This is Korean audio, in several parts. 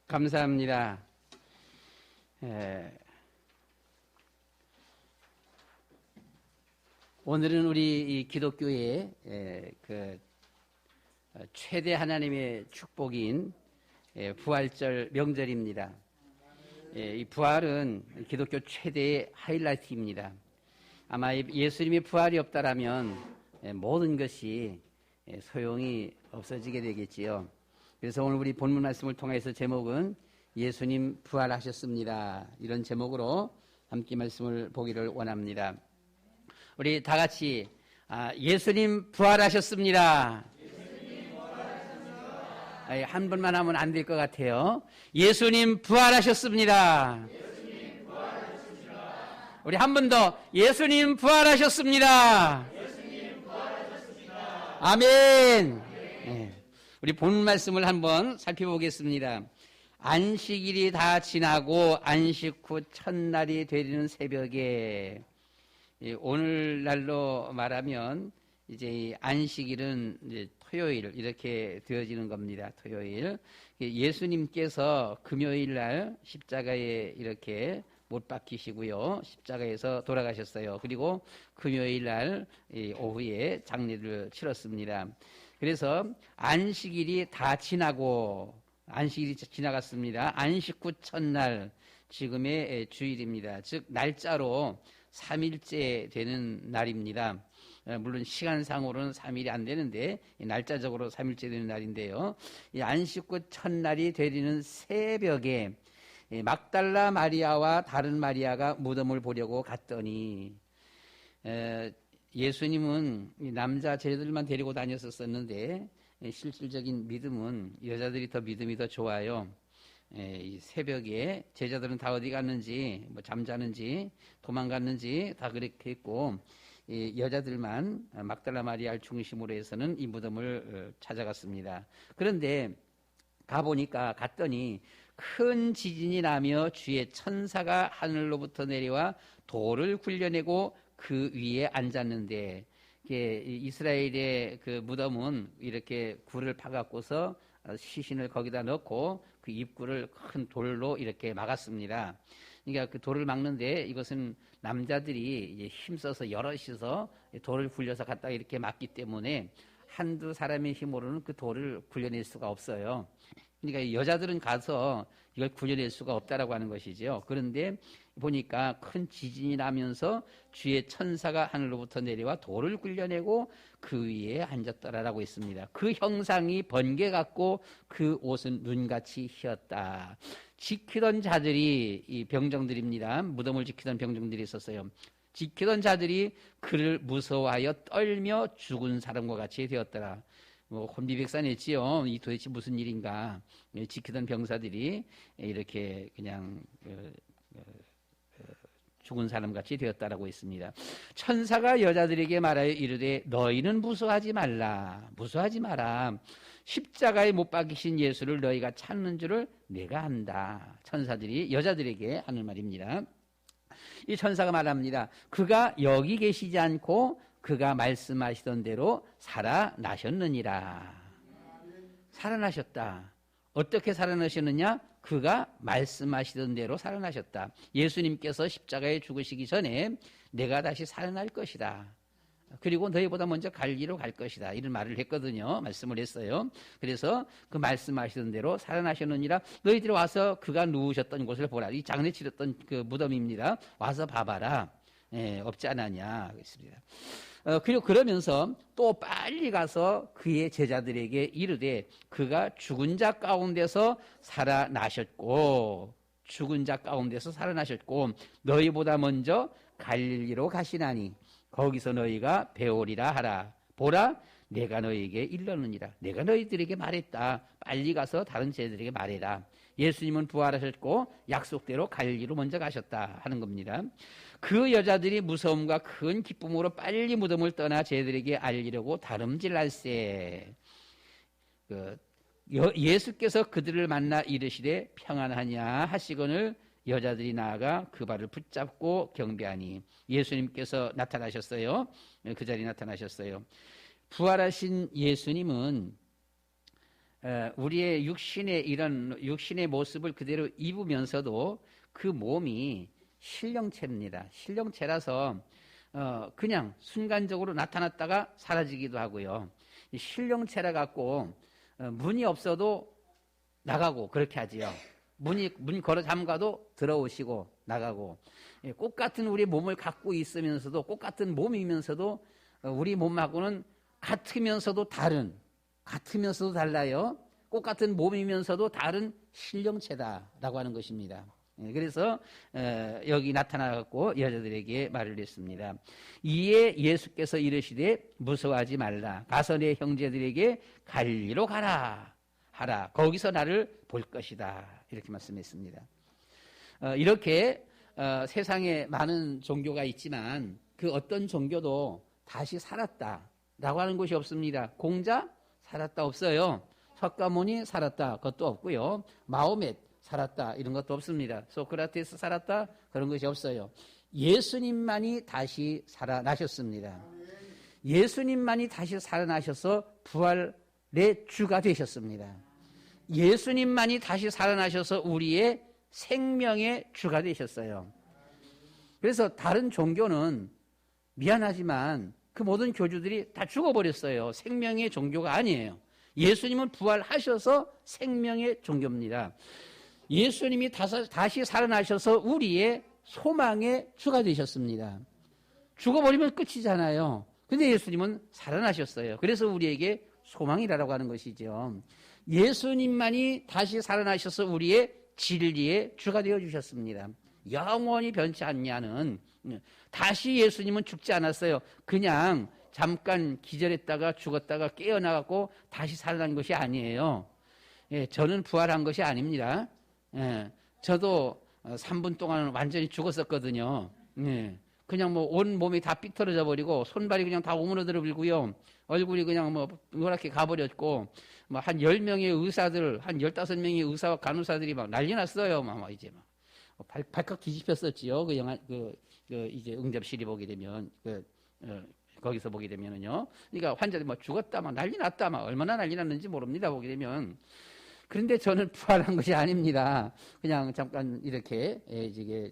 감사합니다. 오늘은 우리 이 기독교의 최대 하나님의 축복인 부활절 명절입니다. 이 부활은 기독교 최대의 하이라이트입니다. 아마 예수님의 부활이 없다라면 모든 것이 소용이 없어지게 되겠지요. 그래서 오늘 우리 본문 말씀을 통해서 제목은 예수님 부활하셨습니다. 이런 제목으로 함께 말씀을 보기를 원합니다. 우리 다 같이 예수님 부활하셨습니다. 한 번만 하면 안 될 것 같아요. 예수님 부활하셨습니다. 우리 한 번 더 예수님 부활하셨습니다. 아멘. 네. 우리 본문 말씀을 한번 살펴보겠습니다. 안식일이 다 지나고 안식 후 첫날이 되는 새벽에, 오늘날로 말하면 이제 이 안식일은 이제 토요일 이렇게 되어지는 겁니다. 토요일. 예수님께서 금요일 날 십자가에 이렇게 못 박히시고요. 십자가에서 돌아가셨어요. 그리고 금요일 날 오후에 장례를 치렀습니다. 그래서 안식일이 다 지나고, 안식일이 지나갔습니다. 안식 후 첫날, 지금의 주일입니다. 즉 날짜로 3일째 되는 날입니다. 물론 시간상으로는 3일이 안 되는데 날짜적으로 3일째 되는 날인데요. 이 안식 후 첫날이 되는 새벽에 막달라 마리아와 다른 마리아가 무덤을 보려고 갔더니, 예수님은 남자 제자들만 데리고 다녔었는데 실질적인 믿음은 여자들이 더 믿음이 더 좋아요. 이 새벽에 제자들은 다 어디 갔는지, 뭐 잠자는지 도망갔는지 다 그렇게 했고, 여자들만 막달라 마리아를 중심으로 해서는 이 무덤을 찾아갔습니다. 그런데 갔더니 큰 지진이 나며 주의 천사가 하늘로부터 내려와 돌을 굴려내고 그 위에 앉았는데, 이스라엘의 그 무덤은 이렇게 굴을 파갖고서 시신을 거기다 넣고 그 입구를 큰 돌로 이렇게 막았습니다. 그러니까 그 돌을 막는데 이것은 남자들이 이제 힘써서 여럿이서 돌을 굴려서 갖다 이렇게 막기 때문에 한두 사람의 힘으로는 그 돌을 굴려낼 수가 없어요. 그러니까 여자들은 가서 이걸 굴려낼 수가 없다라고 하는 것이죠. 그런데 보니까 큰 지진이 나면서 주의 천사가 하늘로부터 내려와 돌을 굴려내고 그 위에 앉았더라라고 있습니다. 그 형상이 번개 같고 그 옷은 눈같이 희었다. 지키던 자들이, 이 병정들입니다. 무덤을 지키던 병정들이 있었어요. 지키던 자들이 그를 무서워하여 떨며 죽은 사람과 같이 되었더라. 뭐 혼비백산했지요. 이 도대체 무슨 일인가. 지키던 병사들이 이렇게 그냥 죽은 사람같이 되었다라고 했습니다. 천사가 여자들에게 말하여 이르되 너희는 무서워하지 말라. 무서워하지 마라. 십자가에 못 박히신 예수를 너희가 찾는 줄을 내가 안다. 천사들이 여자들에게 하는 말입니다. 이 천사가 말합니다. 그가 여기 계시지 않고 그가 말씀하시던 대로 살아나셨느니라. 살아나셨다. 어떻게 살아나셨느냐? 그가 말씀하시던 대로 살아나셨다. 예수님께서 십자가에 죽으시기 전에 내가 다시 살아날 것이다. 그리고 너희보다 먼저 갈리로 갈 것이다. 이런 말을 했거든요. 말씀을 했어요. 그래서 그 말씀하시던 대로 살아나셨느니라. 너희들이 와서 그가 누우셨던 곳을 보라. 이 장례 치렀던 그 무덤입니다. 와서 봐봐라. 없지 않았냐. 그랬습니다. 그리고 그러면서 또 빨리 가서 그의 제자들에게 이르되 그가 죽은 자 가운데서 살아나셨고, 죽은 자 가운데서 살아나셨고 너희보다 먼저 갈릴리로 가시나니 거기서 너희가 배우리라 하라. 보라, 내가 너희에게 일렀느니라. 내가 너희들에게 말했다. 빨리 가서 다른 제자들에게 말해라. 예수님은 부활하셨고 약속대로 갈릴리로 먼저 가셨다 하는 겁니다. 그 여자들이 무서움과 큰 기쁨으로 빨리 무덤을 떠나 제자들에게 알리려고 다름질날세. 예수께서 그들을 만나 이르시되 평안하냐 하시거늘 여자들이 나아가 그 발을 붙잡고 경배하니 예수님께서 나타나셨어요. 그 자리에 나타나셨어요. 부활하신 예수님은 우리의 육신의 모습을 그대로 입으면서도 그 몸이 신령체입니다. 신령체라서 그냥 순간적으로 나타났다가 사라지기도 하고요. 신령체라 갖고 문이 없어도 나가고 그렇게 하지요. 문 걸어 잠가도 들어오시고 나가고, 꽃 같은 우리 몸을 갖고 있으면서도, 꽃 같은 몸이면서도 우리 몸하고는 같으면서도 달라요. 꽃 같은 몸이면서도 다른 신령체다라고 하는 것입니다. 그래서 여기 나타나갖고 여자들에게 말을 했습니다. 이에 예수께서 이르시되 무서워하지 말라. 가서 내 형제들에게 갈리로 가라 하라. 거기서 나를 볼 것이다. 이렇게 말씀했습니다. 이렇게 세상에 많은 종교가 있지만 그 어떤 종교도 다시 살았다라고 하는 것이 없습니다. 공자 살았다 없어요. 석가모니 살았다 그것도 없고요. 마호멧 살았다 이런 것도 없습니다. 소크라테스 살았다 그런 것이 없어요. 예수님만이 다시 살아나셨습니다. 예수님만이 다시 살아나셔서 부활의 주가 되셨습니다. 예수님만이 다시 살아나셔서 우리의 생명의 주가 되셨어요. 그래서 다른 종교는 미안하지만 그 모든 교주들이 다 죽어버렸어요. 생명의 종교가 아니에요. 예수님은 부활하셔서 생명의 종교입니다. 예수님이 다시 살아나셔서 우리의 소망의 주가 되셨습니다. 죽어버리면 끝이잖아요. 근데 예수님은 살아나셨어요. 그래서 우리에게 소망이라고 하는 것이죠. 예수님만이 다시 살아나셔서 우리의 진리의 주가 되어주셨습니다. 영원히 변치 않냐는, 다시 예수님은 죽지 않았어요. 그냥 잠깐 기절했다가 죽었다가 깨어나갖고 다시 살아난 것이 아니에요. 저는 부활한 것이 아닙니다. 저도 3분 동안 완전히 죽었었거든요. 그냥 뭐 온 몸이 다 삐뚤어져 버리고 손발이 그냥 다 오므러들어 버리고요. 얼굴이 그냥 뭐 노랗게 가버렸고, 뭐 한 10명의 의사들, 한 15명의 의사와 간호사들이 막 난리 났어요. 막 이제 막 발칵 뒤집혔었지요. 그 영화, 이제 응접실이 보게 되면, 거기서 보게 되면은요. 그러니까 환자들이 막 죽었다, 막 난리 났다, 막 얼마나 난리 났는지 모릅니다. 보게 되면. 그런데 저는 부활한 것이 아닙니다. 그냥 잠깐 이렇게, 이게,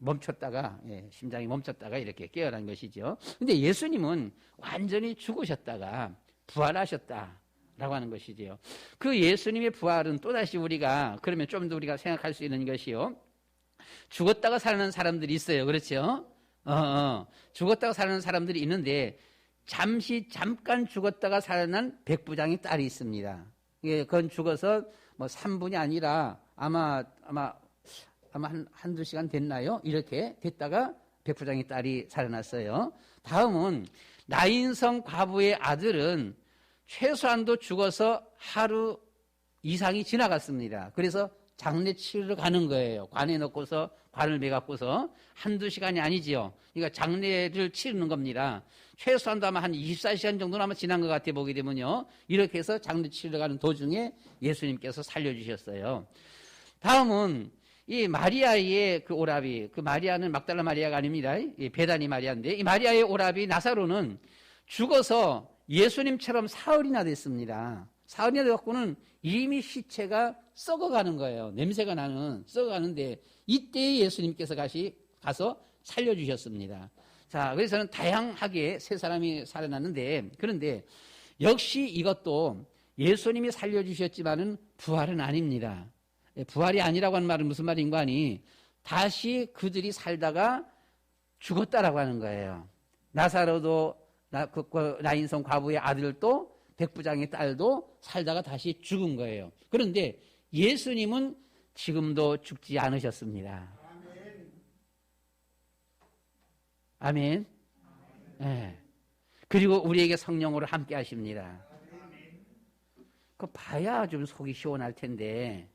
멈췄다가, 심장이 멈췄다가 이렇게 깨어난 것이죠. 근데 예수님은 완전히 죽으셨다가 부활하셨다라고 하는 것이지요. 그 예수님의 부활은 또다시 우리가, 그러면 좀 더 우리가 생각할 수 있는 것이요. 죽었다가 살아난 사람들이 있어요. 그렇죠? 죽었다가 살아난 사람들이 있는데, 잠깐 죽었다가 살아난 백부장의 딸이 있습니다. 그건 죽어서 뭐 3분이 아니라 아마 한두 시간 됐나요? 이렇게 됐다가 백부장의 딸이 살아났어요. 다음은 나인성 과부의 아들은 최소한도 죽어서 하루 이상이 지나갔습니다. 그래서 장례 치르러 가는 거예요. 관에 넣고서, 관을 매갖고서 한두 시간이 아니지요. 그러니까 장례를 치르는 겁니다. 최소한도 아마 한 24시간 정도는 아마 지난 것 같아 보게 되면요. 이렇게 해서 장례 치르러 가는 도중에 예수님께서 살려주셨어요. 다음은 이 마리아의 그 오라비, 그 마리아는 막달라 마리아가 아닙니다. 이 베다니 마리아인데, 이 마리아의 오라비 나사로는 죽어서 예수님처럼 사흘이나 됐습니다. 사흘이나 돼갖고는 이미 시체가 썩어가는 거예요. 냄새가 나는, 썩어가는데, 이때 예수님께서 가서 살려주셨습니다. 자, 그래서는 다양하게 세 사람이 살아났는데, 그런데 역시 이것도 예수님이 살려주셨지만은 부활은 아닙니다. 부활이 아니라고 하는 말은 무슨 말인가 하니, 다시 그들이 살다가 죽었다라고 하는 거예요. 나사로도, 나인성 과부의 아들도, 백부장의 딸도 살다가 다시 죽은 거예요. 그런데 예수님은 지금도 죽지 않으셨습니다. 아멘. 네. 그리고 우리에게 성령으로 함께 하십니다. 그거 봐야 좀 속이 시원할 텐데,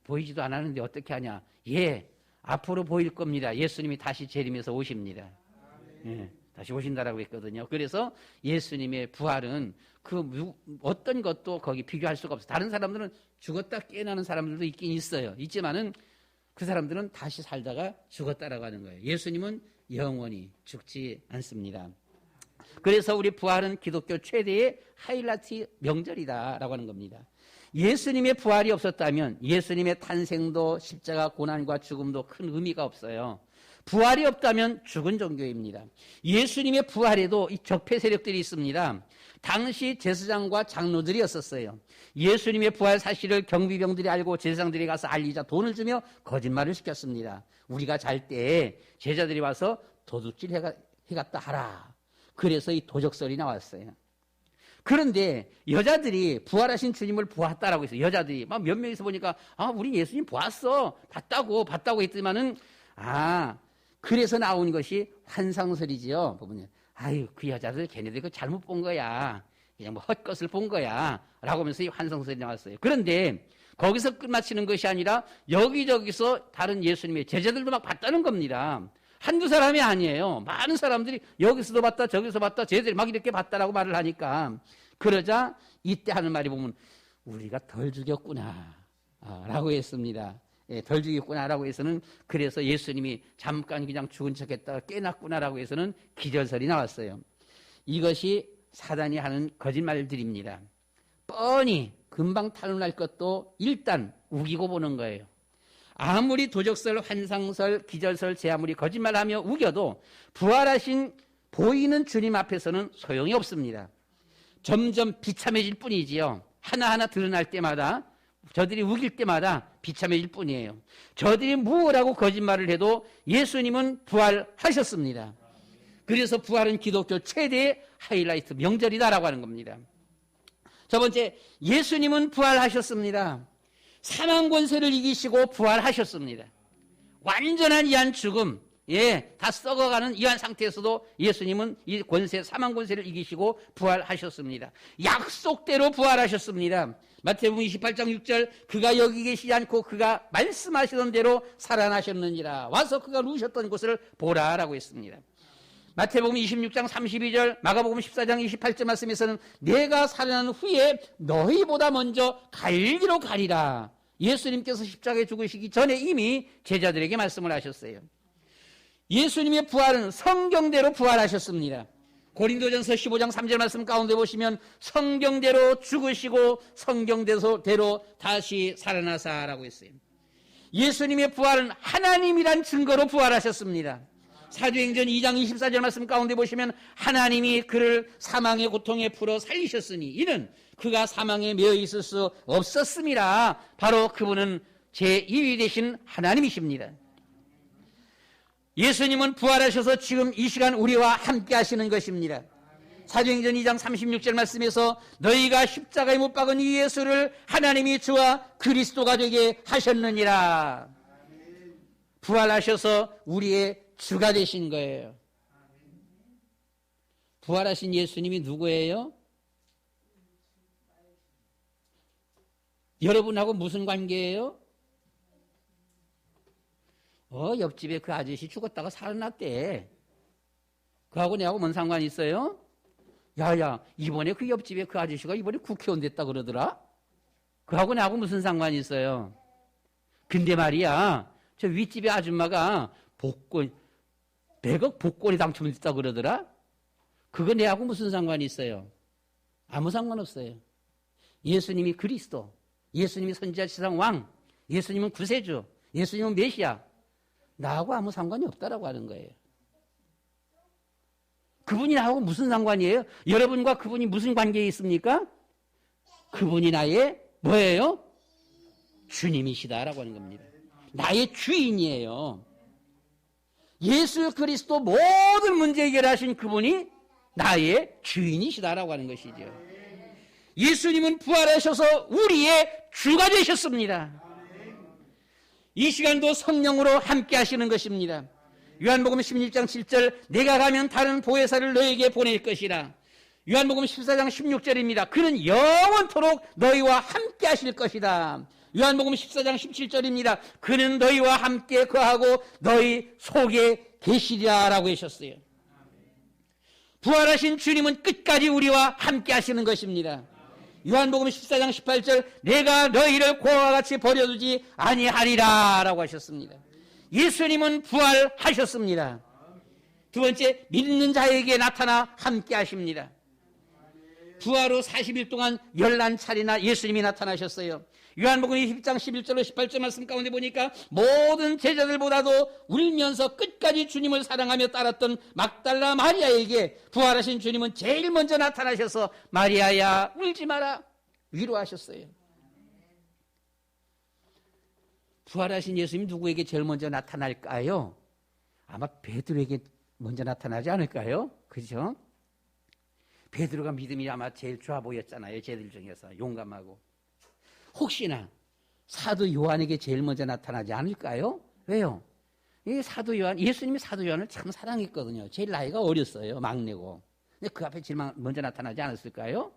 보이지도 않았는데 어떻게 하냐. 앞으로 보일 겁니다. 예수님이 다시 재림해서 오십니다. 다시 오신다라고 했거든요. 그래서 예수님의 부활은 어떤 것도 거기 비교할 수가 없어요. 다른 사람들은 죽었다 깨어나는 사람들도 있긴 있어요. 있지만은 그 사람들은 다시 살다가 죽었다라고 하는 거예요. 예수님은 영원히 죽지 않습니다. 그래서 우리 부활은 기독교 최대의 하이라이트 명절이다라고 하는 겁니다. 예수님의 부활이 없었다면 예수님의 탄생도 십자가 고난과 죽음도 큰 의미가 없어요. 부활이 없다면 죽은 종교입니다. 예수님의 부활에도 이 적폐 세력들이 있습니다. 당시 제사장과 장로들이었었어요. 예수님의 부활 사실을 경비병들이 알고 제사장들이 가서 알리자 돈을 주며 거짓말을 시켰습니다. 우리가 잘 때 제자들이 와서 도둑질 해갔다 하라. 그래서 이 도적설이 나왔어요. 그런데 여자들이 부활하신 주님을 보았다라고 했어요. 여자들이 막 몇 명이서 보니까 우리 예수님 봤어. 봤다고 했더니만은 그래서 나온 것이 환상설이지요. 보면 그 여자들 걔네들 그 잘못 본 거야. 그냥 뭐 헛것을 본 거야. 라고 하면서 이 환상설이 나왔어요. 그런데 거기서 끝마치는 것이 아니라 여기저기서 다른 예수님의 제자들도 막 봤다는 겁니다. 한두 사람이 아니에요. 많은 사람들이 여기서도 봤다 저기서 봤다 쟤들이 막 이렇게 봤다라고 말을 하니까 그러자 이때 하는 말이 보면 우리가 덜 죽였구나 라고 했습니다. 덜 죽였구나 라고 해서는 그래서 예수님이 잠깐 그냥 죽은 척했다가 깨났구나 라고 해서는 기절설이 나왔어요. 이것이 사단이 하는 거짓말들입니다. 뻔히 금방 탄로날 것도 일단 우기고 보는 거예요. 아무리 도적설, 환상설, 기절설, 제 아무리 거짓말하며 우겨도 부활하신 보이는 주님 앞에서는 소용이 없습니다. 점점 비참해질 뿐이지요. 하나하나 드러날 때마다 저들이 우길 때마다 비참해질 뿐이에요. 저들이 무엇하고 거짓말을 해도 예수님은 부활하셨습니다. 그래서 부활은 기독교 최대의 하이라이트 명절이다라고 하는 겁니다. 첫 번째, 예수님은 부활하셨습니다. 사망 권세를 이기시고 부활하셨습니다. 완전한 이한 죽음, 다 썩어가는 이한 상태에서도 예수님은 이 권세, 사망 권세를 이기시고 부활하셨습니다. 약속대로 부활하셨습니다. 마태복음 28장 6절, 그가 여기 계시지 않고 그가 말씀하시던 대로 살아나셨느니라. 와서 그가 누우셨던 곳을 보라라고 했습니다. 마태복음 26장 32절, 마가복음 14장 28절 말씀에서는 내가 살아난 후에 너희보다 먼저 갈리로 가리라. 예수님께서 십자가에 죽으시기 전에 이미 제자들에게 말씀을 하셨어요. 예수님의 부활은 성경대로 부활하셨습니다. 고린도전서 15장 3절 말씀 가운데 보시면 성경대로 죽으시고 성경대로 다시 살아나사라고 했어요. 예수님의 부활은 하나님이란 증거로 부활하셨습니다. 사도행전 2장 24절 말씀 가운데 보시면 하나님이 그를 사망의 고통에 풀어 살리셨으니 이는 그가 사망에 매여 있을 수 없었음이라. 바로 그분은 제2위 되신 하나님이십니다. 예수님은 부활하셔서 지금 이 시간 우리와 함께 하시는 것입니다. 사도행전 2장 36절 말씀에서 너희가 십자가에 못 박은 이 예수를 하나님이 주와 그리스도가 되게 하셨느니라. 부활하셔서 우리의 주가 되신 거예요. 부활하신 예수님이 누구예요? 여러분하고 무슨 관계예요? 옆집에 그 아저씨 죽었다가 살아났대. 그하고 내하고 뭔 상관이 있어요? 야야, 이번에 그 옆집에 그 아저씨가 이번에 국회의원 됐다 그러더라? 그하고 내하고 무슨 상관이 있어요? 근데 말이야, 저 윗집에 아줌마가 100억 복권이 당첨됐다 그러더라? 그거 내하고 무슨 상관이 있어요? 아무 상관없어요. 예수님이 그리스도, 예수님이 선지자 세상 왕, 예수님은 구세주, 예수님은 메시아, 나하고 아무 상관이 없다라고 하는 거예요. 그분이 나하고 무슨 상관이에요? 여러분과 그분이 무슨 관계에 있습니까? 그분이 나의 뭐예요? 주님이시다라고 하는 겁니다. 나의 주인이에요. 예수 그리스도 모든 문제 해결하신 그분이 나의 주인이시다라고 하는 것이죠. 예수님은 부활하셔서 우리의 주가 되셨습니다. 이 시간도 성령으로 함께 하시는 것입니다. 요한복음 16장 7절 내가 가면 다른 보혜사를 너에게 보낼 것이라. 요한복음 14장 16절입니다. 그는 영원토록 너희와 함께 하실 것이다. 요한복음 14장 17절입니다. 그는 너희와 함께 거하고 너희 속에 계시리라 라고 하셨어요. 부활하신 주님은 끝까지 우리와 함께 하시는 것입니다. 요한복음 14장 18절 내가 너희를 고아와 같이 버려두지 아니하리라 라고 하셨습니다. 예수님은 부활하셨습니다. 두 번째, 믿는 자에게 나타나 함께 하십니다. 부활 후 40일 동안 11차례나 예수님이 나타나셨어요. 요한복음 20장 11절로 18절 말씀 가운데 보니까 모든 제자들보다도 울면서 끝까지 주님을 사랑하며 따랐던 막달라 마리아에게 부활하신 주님은 제일 먼저 나타나셔서 마리아야 울지 마라 위로하셨어요. 부활하신 예수님이 누구에게 제일 먼저 나타날까요? 아마 베드로에게 먼저 나타나지 않을까요? 그죠? 베드로가 믿음이 아마 제일 좋아 보였잖아요. 쟤들 중에서 용감하고. 혹시나 사도 요한에게 제일 먼저 나타나지 않을까요? 왜요? 이 사도 요한, 예수님이 사도 요한을 참 사랑했거든요. 제일 나이가 어렸어요. 막내고. 근데 그 앞에 제일 먼저 나타나지 않았을까요?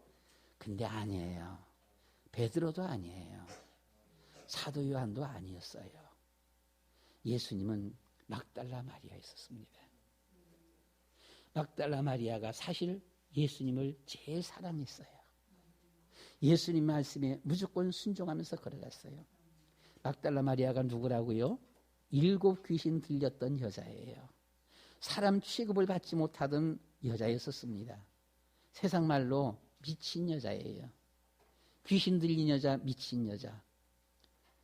근데 아니에요. 베드로도 아니에요. 사도 요한도 아니었어요. 예수님은 막달라 마리아에 있었습니다. 막달라 마리아가 사실 예수님을 제일 사랑했어요. 예수님 말씀에 무조건 순종하면서 걸어갔어요. 막달라 마리아가 누구라고요? 7 귀신 들렸던 여자예요. 사람 취급을 받지 못하던 여자였었습니다. 세상 말로 미친 여자예요. 귀신 들린 여자, 미친 여자.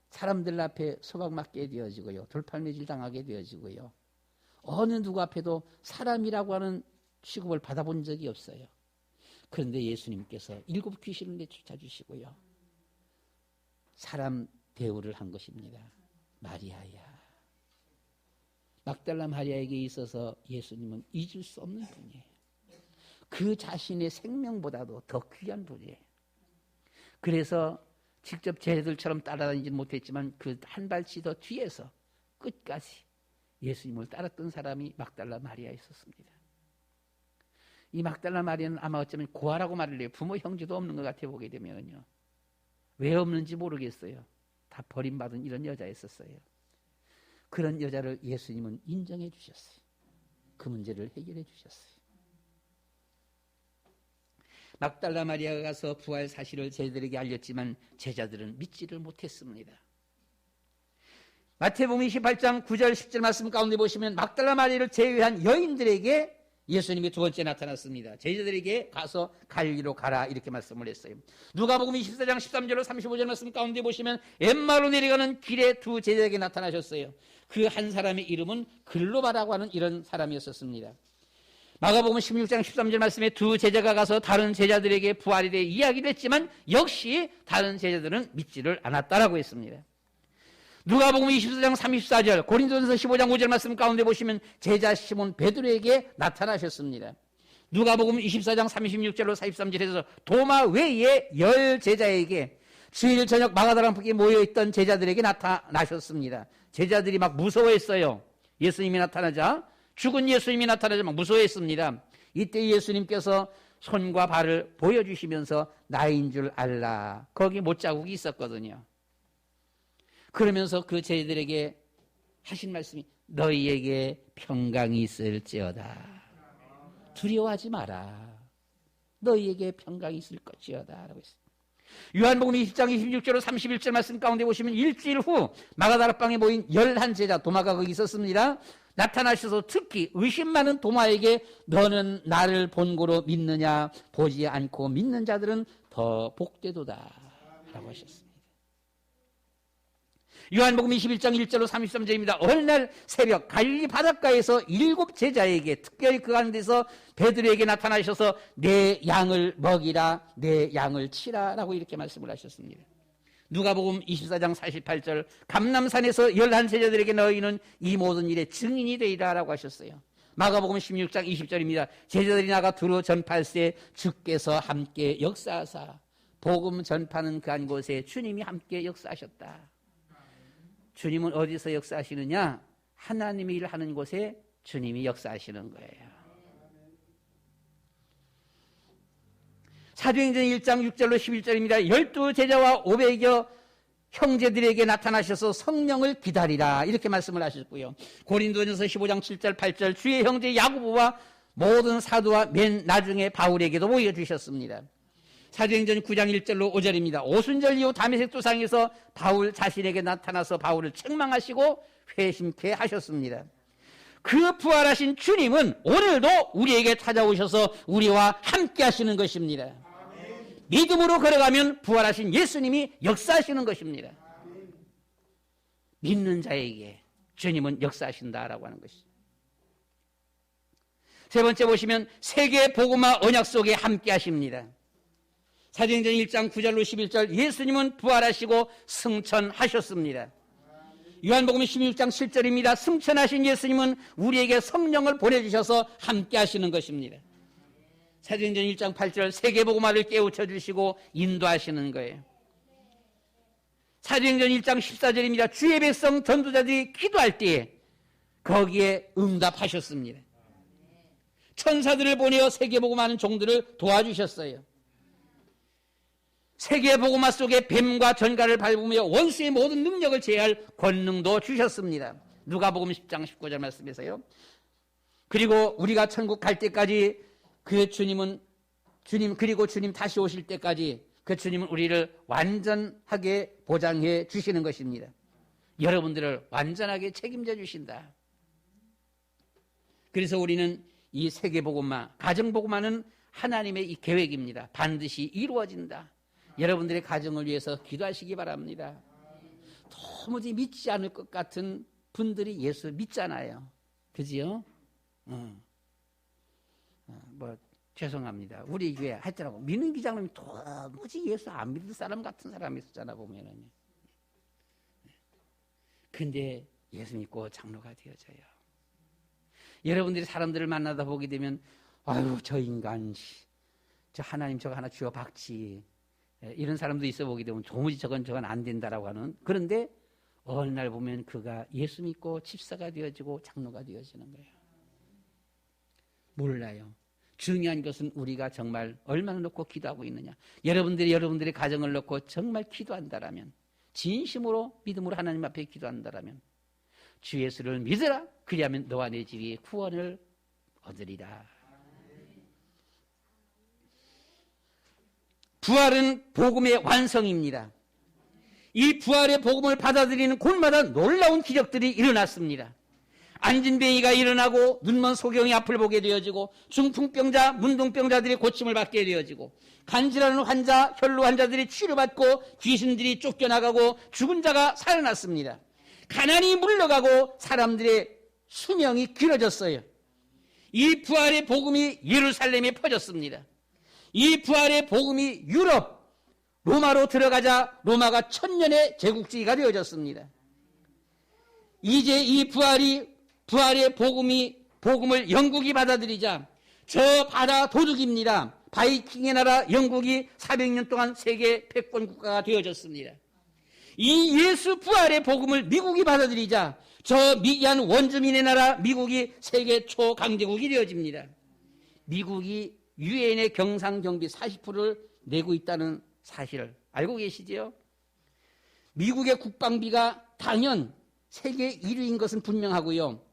사람들 앞에 소박맞게 되어지고요. 돌팔매질 당하게 되어지고요. 어느 누구 앞에도 사람이라고 하는 취급을 받아본 적이 없어요. 그런데 예수님께서 7 귀신을 내쫓아주시고요. 사람 대우를 한 것입니다. 마리아야. 막달라 마리아에게 있어서 예수님은 잊을 수 없는 분이에요. 그 자신의 생명보다도 더 귀한 분이에요. 그래서 직접 제자들처럼 따라다니지 못했지만 그 한 발치 더 뒤에서 끝까지 예수님을 따랐던 사람이 막달라 마리아 있었습니다. 이 막달라 마리아는 아마 어쩌면 고아라고 말을 해요. 부모 형제도 없는 것 같아 보게 되면요. 왜 없는지 모르겠어요. 다 버림받은 이런 여자였었어요. 그런 여자를 예수님은 인정해 주셨어요. 그 문제를 해결해 주셨어요. 막달라 마리아가 가서 부활 사실을 제자들에게 알렸지만 제자들은 믿지를 못했습니다. 마태복음 28장 9절 10절 말씀 가운데 보시면 막달라 마리아를 제외한 여인들에게 예수님이 두 번째 나타났습니다. 제자들에게 가서 갈리로 가라 이렇게 말씀을 했어요. 누가복음 24장 13절로 35절 말씀 가운데 보시면 엠마로 내려가는 길에 두 제자에게 나타나셨어요. 그 한 사람의 이름은 글로바라고 하는 이런 사람이었습니다. 마가복음 16장 13절 말씀에 두 제자가 가서 다른 제자들에게 부활에 대해 이야기를 했지만 역시 다른 제자들은 믿지를 않았다라고 했습니다. 누가복음 24장 34절, 고린도전서 15장 5절 말씀 가운데 보시면 제자 시몬 베드로에게 나타나셨습니다. 누가복음 24장 36절로 43절에서 도마 외에 10 제자에게 주일 저녁 마가다라 북에 모여있던 제자들에게 나타나셨습니다. 제자들이 막 무서워했어요. 예수님이 나타나자, 죽은 예수님이 나타나자 막 무서워했습니다. 이때 예수님께서 손과 발을 보여주시면서 나인 줄 알라. 거기 못자국이 있었거든요. 그러면서 그 제자들에게 하신 말씀이 너희에게 평강이 있을지어다. 두려워하지 마라. 너희에게 평강이 있을 것이어다 라고 했습니다. 요한복음 20장 26절로 31절 말씀 가운데 보시면 일주일 후 마가다락방에 모인 11제자 도마가 거기 있었습니다. 나타나셔서 특히 의심 많은 도마에게 너는 나를 본고로 믿느냐 보지 않고 믿는 자들은 더 복되도다 라고 하셨습니다. 요한복음 21장 1절로 33절입니다. 어느 날 새벽 갈릴리 바닷가에서 7 제자에게 특별히 그 가운데서 베드로에게 나타나셔서 내 양을 먹이라 내 양을 치라 라고 이렇게 말씀을 하셨습니다. 누가복음 24장 48절 감람산에서 11 제자들에게 너희는 이 모든 일의 증인이 되리라 라고 하셨어요. 마가복음 16장 20절입니다. 제자들이 나가 두루 전파할세 주께서 함께 역사하사 복음 전파는 그 한 곳에 주님이 함께 역사하셨다. 주님은 어디서 역사하시느냐? 하나님의 일을 하는 곳에 주님이 역사하시는 거예요. 사도행전 1장 6절로 11절입니다. 12 제자와 500여 형제들에게 나타나셔서 성령을 기다리라 이렇게 말씀을 하셨고요. 고린도전서 15장 7절 8절 주의 형제 야고보와 모든 사도와 맨 나중에 바울에게도 보여주셨습니다. 사도행전 9장 1절로 5절입니다. 오순절 이후 다메섹 도상에서 바울 자신에게 나타나서 바울을 책망하시고 회심케 하셨습니다. 그 부활하신 주님은 오늘도 우리에게 찾아오셔서 우리와 함께 하시는 것입니다. 믿음으로 걸어가면 부활하신 예수님이 역사하시는 것입니다. 믿는 자에게 주님은 역사하신다라고 하는 것이죠. 세 번째 보시면 세계 복음화 언약 속에 함께 하십니다. 사도행전 1장 9절로 11절 예수님은 부활하시고 승천하셨습니다. 요한복음 16장 7절입니다. 승천하신 예수님은 우리에게 성령을 보내주셔서 함께 하시는 것입니다. 사도행전 1장 8절 세계 복음화를 깨우쳐 주시고 인도하시는 거예요. 사도행전 1장 14절입니다. 주의 백성 전도자들이 기도할 때에 거기에 응답하셨습니다. 천사들을 보내어 세계 복음하는 종들을 도와주셨어요. 세계 복음화 속에 뱀과 전갈을 밟으며 원수의 모든 능력을 제할 권능도 주셨습니다. 누가복음 10장 19절 말씀에서요. 그리고 우리가 천국 갈 때까지 그 주님 그리고 주님 다시 오실 때까지 그 주님은 우리를 완전하게 보장해 주시는 것입니다. 여러분들을 완전하게 책임져 주신다. 그래서 우리는 이 세계복음화, 가정복음화는 하나님의 이 계획입니다. 반드시 이루어진다. 여러분들의 가정을 위해서 기도하시기 바랍니다. 도무지 믿지 않을 것 같은 분들이 예수 믿잖아요. 그지요? 죄송합니다. 우리 교회 하여튼하고 민은 기장님이 도무지 예수 안 믿을 사람 같은 사람이 있었잖아 보면은. 근데 예수 믿고 장로가 되어져요. 여러분들이 사람들을 만나다 보게 되면 아유 저 인간 저 하나님 저거 하나 주어 박지 이런 사람도 있어 보게 되면 도무지 저건 안 된다라고 하는. 그런데 어느 날 보면 그가 예수 믿고 집사가 되어지고 장로가 되어지는 거예요. 몰라요. 중요한 것은 우리가 정말 얼마나 놓고 기도하고 있느냐. 여러분들의 가정을 놓고 정말 기도한다라면, 진심으로 믿음으로 하나님 앞에 기도한다라면 주 예수를 믿으라. 그리하면 너와 내 집이 구원을 얻으리라. 부활은 복음의 완성입니다. 이 부활의 복음을 받아들이는 곳마다 놀라운 기적들이 일어났습니다. 안진뱅이가 일어나고 눈먼 소경이 앞을 보게 되어지고 중풍병자, 문둥병자들이 고침을 받게 되어지고 간질하는 환자, 혈루 환자들이 치료받고 귀신들이 쫓겨나가고 죽은 자가 살아났습니다. 가난이 물러가고 사람들의 수명이 길어졌어요. 이 부활의 복음이 예루살렘에 퍼졌습니다. 이 부활의 복음이 유럽, 로마로 들어가자 로마가 1000년의 제국주의가 되어졌습니다. 이제 이 부활의 복음을 영국이 받아들이자 저 바다 도둑입니다. 바이킹의 나라 영국이 400년 동안 세계 패권 국가가 되어졌습니다. 이 예수 부활의 복음을 미국이 받아들이자 저 미개한 원주민의 나라 미국이 세계 초강대국이 되어집니다. 미국이 유엔의 경상 경비 40%를 내고 있다는 사실을 알고 계시지요? 미국의 국방비가 당연 세계 1위인 것은 분명하고요.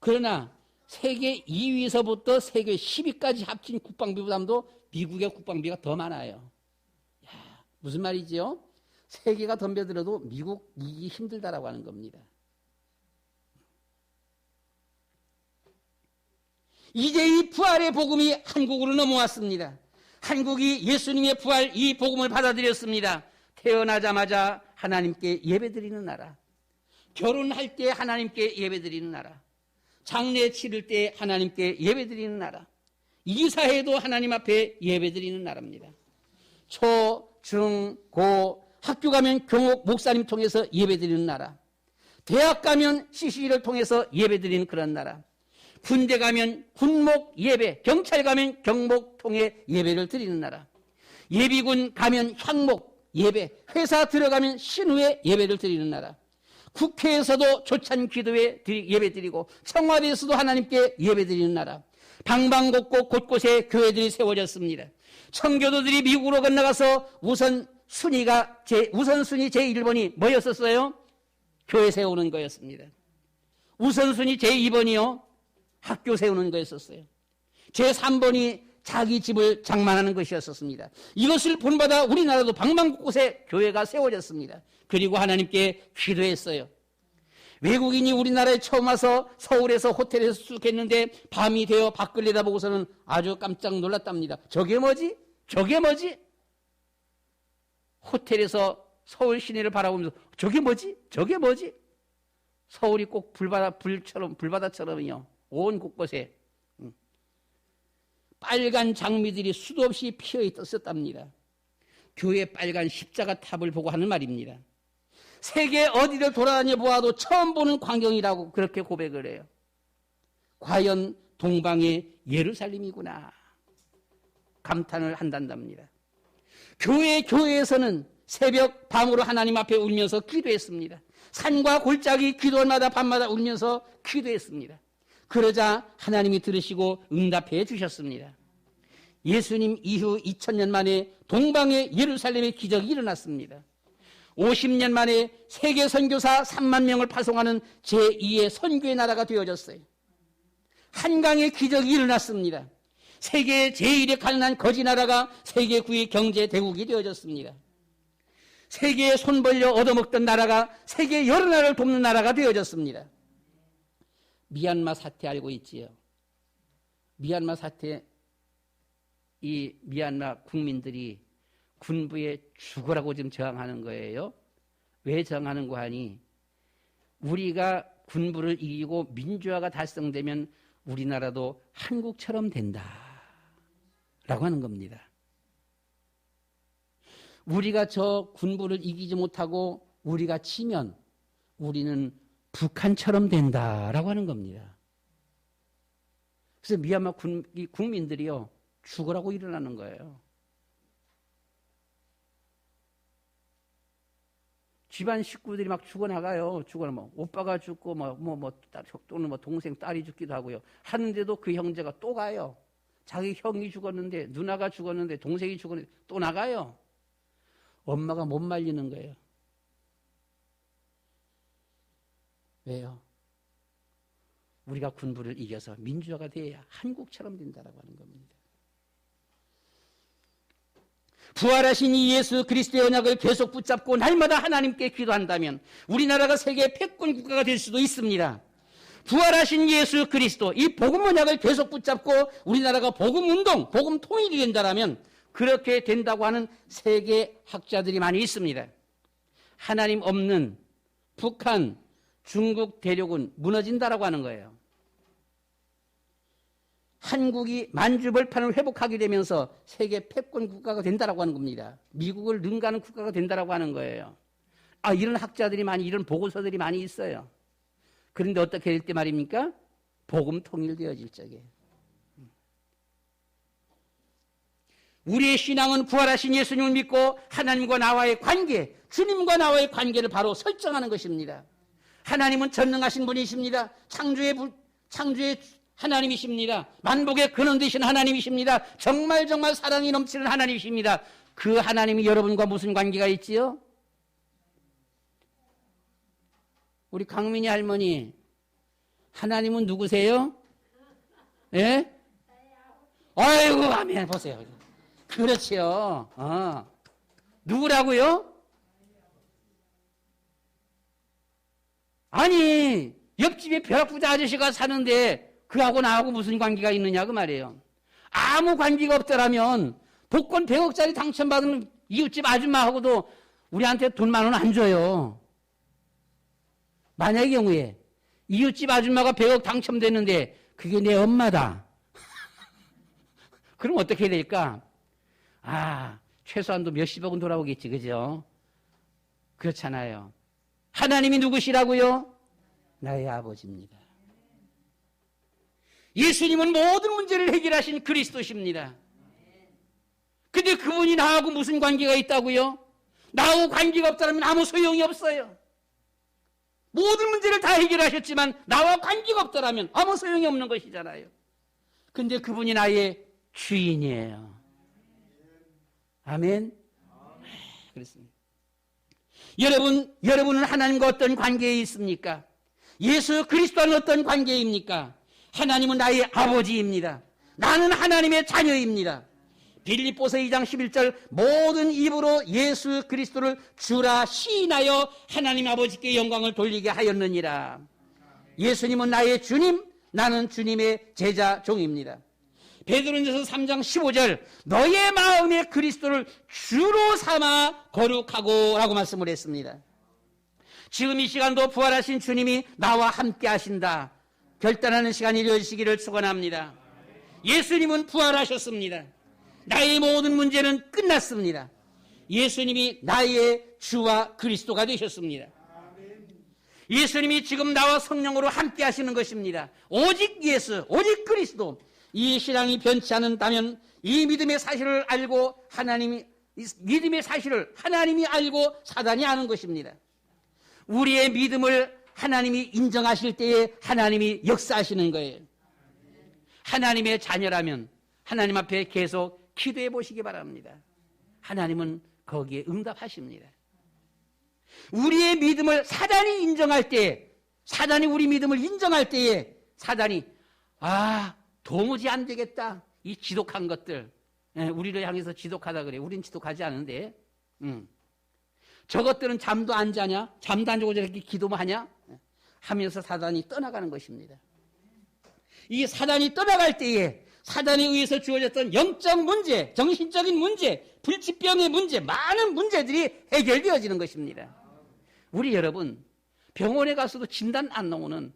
그러나 세계 2위에서부터 세계 10위까지 합친 국방비 부담도 미국의 국방비가 더 많아요. 야, 무슨 말이지요? 세계가 덤벼들어도 미국 이기기 힘들다라고 하는 겁니다. 이제 이 부활의 복음이 한국으로 넘어왔습니다. 한국이 예수님의 부활 이 복음을 받아들였습니다. 태어나자마자 하나님께 예배드리는 나라, 결혼할 때 하나님께 예배드리는 나라, 장례 치를 때 하나님께 예배드리는 나라, 이사회도 하나님 앞에 예배드리는 나라입니다. 초, 중, 고, 학교 가면 교목 목사님 통해서 예배드리는 나라, 대학 가면 CC를 통해서 예배드리는 그런 나라, 군대 가면 군목 예배, 경찰 가면 경목 통해 예배를 드리는 나라, 예비군 가면 향목 예배, 회사 들어가면 신우의 예배를 드리는 나라, 국회에서도 조찬 기도회 예배 드리고 청와대에서도 하나님께 예배 드리는 나라, 방방곡곡 곳곳에 교회들이 세워졌습니다. 청교도들이 미국으로 건너가서 우선순위 제1번이 뭐였었어요? 교회 세우는 거였습니다. 우선순위 제2번이요? 학교 세우는 거였었어요. 제3번이 자기 집을 장만하는 것이었었습니다. 이것을 본받아 우리나라도 방방곳곳에 교회가 세워졌습니다. 그리고 하나님께 기도했어요. 외국인이 우리나라에 처음 와서 서울에서 호텔에서 숙했는데 밤이 되어 밖을 내다보고서는 아주 깜짝 놀랐답니다. 저게 뭐지? 저게 뭐지? 호텔에서 서울 시내를 바라보면서 저게 뭐지? 저게 뭐지? 서울이 꼭 불바다처럼요. 온 곳곳에 빨간 장미들이 수도 없이 피어 있었답니다. 교회 빨간 십자가 탑을 보고 하는 말입니다. 세계 어디를 돌아다녀 보아도 처음 보는 광경이라고 그렇게 고백을 해요. 과연 동방의 예루살렘이구나 감탄을 한단답니다. 교회에서는 새벽 밤으로 하나님 앞에 울면서 기도했습니다. 산과 골짜기 기도마다 밤마다 울면서 기도했습니다. 그러자 하나님이 들으시고 응답해 주셨습니다. 예수님 이후 2000년 만에 동방의 예루살렘의 기적이 일어났습니다. 50년 만에 세계 선교사 3만 명을 파송하는 제2의 선교의 나라가 되어졌어요. 한강의 기적이 일어났습니다. 세계 제1의 가난한 거지 나라가 세계 9의 경제 대국이 되어졌습니다. 세계에 손 벌려 얻어먹던 나라가 세계 여러 나라를 돕는 나라가 되어졌습니다. 미얀마 사태 알고 있지요? 미얀마 사태, 이 미얀마 국민들이 군부에 죽으라고 지금 저항하는 거예요. 왜 저항하는 거 하니? 우리가 군부를 이기고 민주화가 달성되면 우리나라도 한국처럼 된다 라고 하는 겁니다. 우리가 저 군부를 이기지 못하고 우리가 치면 우리는 북한처럼 된다라고 하는 겁니다. 그래서 미얀마 국민들이요 죽으라고 일어나는 거예요. 집안 식구들이 막 죽어나가요. 죽어나면 오빠가 죽고 또는 동생 딸이 죽기도 하고요. 하는데도 그 형제가 또 가요. 자기 형이 죽었는데 누나가 죽었는데 동생이 죽었는데 또 나가요. 엄마가 못 말리는 거예요. 왜요? 우리가 군부를 이겨서 민주화가 돼야 한국처럼 된다라고 하는 겁니다. 부활하신 이 예수 그리스도의 언약을 계속 붙잡고 날마다 하나님께 기도한다면 우리나라가 세계 패권 국가가 될 수도 있습니다. 부활하신 예수 그리스도 이 복음 언약을 계속 붙잡고 우리나라가 복음 운동, 복음 통일이 된다면 그렇게 된다고 하는 세계 학자들이 많이 있습니다. 하나님 없는 북한, 중국 대륙은 무너진다라고 하는 거예요. 한국이 만주벌판을 회복하게 되면서 세계 패권 국가가 된다라고 하는 겁니다. 미국을 능가하는 국가가 된다라고 하는 거예요. 이런 학자들이 많이, 이런 보고서들이 많이 있어요. 그런데 어떻게 될 때 말입니까? 복음 통일되어질 적에. 우리의 신앙은 부활하신 예수님을 믿고 하나님과 나와의 관계, 주님과 나와의 관계를 바로 설정하는 것입니다. 하나님은 전능하신 분이십니다. 창조의 하나님이십니다. 만복의 근원 되신 하나님이십니다. 정말 사랑이 넘치는 하나님이십니다. 그 하나님이 여러분과 무슨 관계가 있지요? 우리 강민이 할머니, 하나님은 누구세요? 예? 아이고, 아멘. 보세요. 그렇지요. 누구라고요? 아니, 옆집에 벼락부자 아저씨가 사는데 그하고 나하고 무슨 관계가 있느냐 그 말이에요. 아무 관계가 없더라면 복권 100억짜리 당첨받은 이웃집 아줌마하고도 우리한테 돈 10,000원 안 줘요. 만약의 경우에 이웃집 아줌마가 100억 당첨됐는데 그게 내 엄마다. 그럼 어떻게 될까? 최소한도 몇십억은 돌아오겠지, 그죠? 그렇잖아요. 하나님이 누구시라고요? 나의 아버지입니다. 예수님은 모든 문제를 해결하신 그리스도십니다. 근데 그분이 나하고 무슨 관계가 있다고요? 나하고 관계가 없다면 아무 소용이 없어요. 모든 문제를 다 해결하셨지만 나와 관계가 없다면 아무 소용이 없는 것이잖아요. 근데 그분이 나의 주인이에요. 아멘. 그렇습니다. 여러분은 하나님과 어떤 관계에 있습니까? 예수 그리스도와는 어떤 관계입니까? 하나님은 나의 아버지입니다. 나는 하나님의 자녀입니다. 빌립보서 2장 11절 모든 입으로 예수 그리스도를 주라 시인하여 하나님 아버지께 영광을 돌리게 하였느니라. 예수님은 나의 주님, 나는 주님의 제자 종입니다. 베드로전서 3장 15절 너의 마음에 그리스도를 주로 삼아 거룩하고 라고 말씀을 했습니다. 지금 이 시간도 부활하신 주님이 나와 함께 하신다. 결단하는 시간이 이루어지시기를 축원합니다. 예수님은 부활하셨습니다. 나의 모든 문제는 끝났습니다. 예수님이 나의 주와 그리스도가 되셨습니다. 예수님이 지금 나와 성령으로 함께 하시는 것입니다. 오직 예수, 오직 그리스도. 이 신앙이 변치 않는다면 이 믿음의 사실을 알고 믿음의 사실을 하나님이 알고 사단이 아는 것입니다. 우리의 믿음을 하나님이 인정하실 때에 하나님이 역사하시는 거예요. 하나님의 자녀라면 하나님 앞에 계속 기도해 보시기 바랍니다. 하나님은 거기에 응답하십니다. 우리의 믿음을 사단이 인정할 때에, 사단이 우리 믿음을 인정할 때에 사단이 도무지 안 되겠다. 이 지독한 것들, 우리를 향해서 지독하다 그래. 우린 지독하지 않은데 저것들은 잠도 안 자냐? 잠도 안 자고 저렇게 기도만 하냐? 하면서 사단이 떠나가는 것입니다. 이 사단이 떠나갈 때에 사단에 의해서 주어졌던 영적 문제, 정신적인 문제, 불치병의 문제, 많은 문제들이 해결되어지는 것입니다. 우리 여러분, 병원에 가서도 진단 안 나오는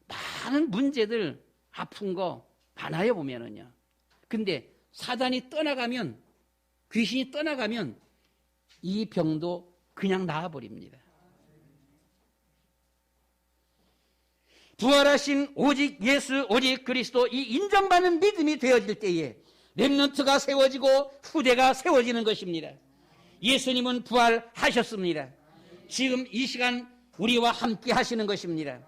많은 문제들, 아픈 거 많아요 보면은요. 근데 사단이 떠나가면, 귀신이 떠나가면 이 병도 그냥 나아버립니다. 부활하신 오직 예수, 오직 그리스도, 이 인정받는 믿음이 되어질 때에 렘넌트가 세워지고 후대가 세워지는 것입니다. 예수님은 부활하셨습니다. 지금 이 시간 우리와 함께 하시는 것입니다.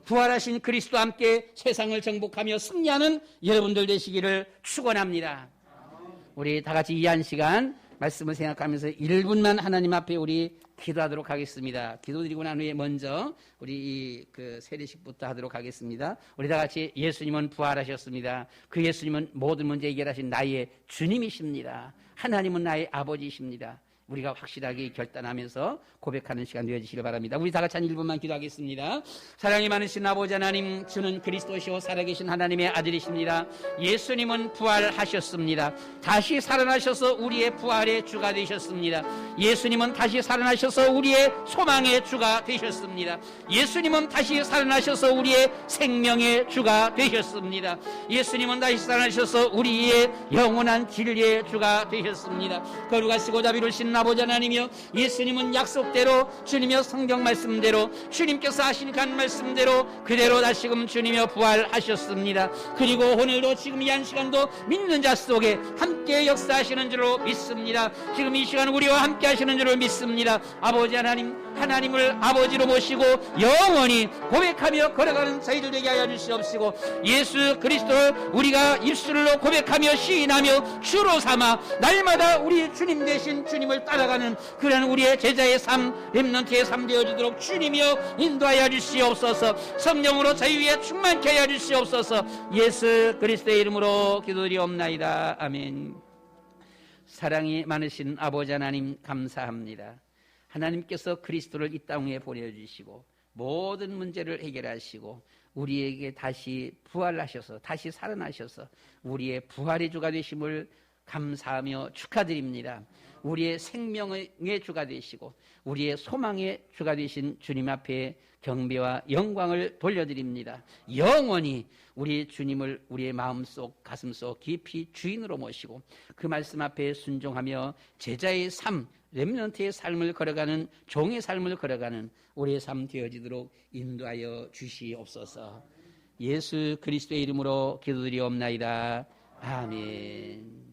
부활하신 그리스도와 함께 세상을 정복하며 승리하는 여러분들 되시기를 축원합니다. 우리 다 같이 이 한 시간 말씀을 생각하면서 1분만 하나님 앞에 우리 기도하도록 하겠습니다. 기도드리고 난 후에 먼저 우리 그 세례식부터 하도록 하겠습니다. 우리 다 같이 예수님은 부활하셨습니다. 그 예수님은 모든 문제 해결하신 나의 주님이십니다. 하나님은 나의 아버지이십니다. 우리가 확실하게 결단하면서 고백하는 시간 되어지시길 바랍니다. 우리 다 같이 한 1분만 기도하겠습니다. 사랑이 많으신 아버지 하나님, 주는 그리스도시오 살아계신 하나님의 아들이십니다. 예수님은 부활하셨습니다. 다시 살아나셔서 우리의 부활의 주가 되셨습니다. 예수님은 다시 살아나셔서 우리의 소망의 주가 되셨습니다. 예수님은 다시 살아나셔서 우리의 생명의 주가 되셨습니다. 예수님은 다시 살아나셔서 우리의 영원한 진리의 주가 되셨습니다. 거룩하시고 자비로우신 아버지 하나님이여, 예수님은 약속대로 주님의 성경 말씀대로 주님께서 하신 간 말씀대로 그대로 다시금 주님여 부활하셨습니다. 그리고 오늘도 지금 이 한 시간도 믿는 자 속에 함께 역사하시는 줄로 믿습니다. 지금 이 시간 우리와 함께 하시는 줄로 믿습니다. 아버지 하나님, 하나님을 아버지로 모시고 영원히 고백하며 걸어가는 저희들 되게 하여 주시옵시고, 예수 그리스도를 우리가 입술로 고백하며 시인하며 주로 삼아 날마다 우리 주님 되신 주님을 따라가는 그런 우리의 제자의 삶, 렘넌트의 삶 되어지도록 주님이여 인도하여 주시옵소서. 성령으로 저희 위에 충만케 하여 주시옵소서. 예수 그리스도의 이름으로 기도드리옵나이다. 아멘. 사랑이 많으신 아버지 하나님 감사합니다. 하나님께서 그리스도를 이 땅에 보내주시고 모든 문제를 해결하시고 우리에게 다시 부활하셔서 다시 살아나셔서 우리의 부활의 주가 되심을 감사하며 축하드립니다. 우리의 생명의 주가 되시고 우리의 소망의 주가 되신 주님 앞에 경배와 영광을 돌려드립니다. 영원히 우리 주님을 우리의 마음속 가슴속 깊이 주인으로 모시고 그 말씀 앞에 순종하며 제자의 삶, 렘넌트의 삶을 걸어가는, 종의 삶을 걸어가는 우리의 삶 되어지도록 인도하여 주시옵소서. 예수 그리스도의 이름으로 기도드리옵나이다. 아멘.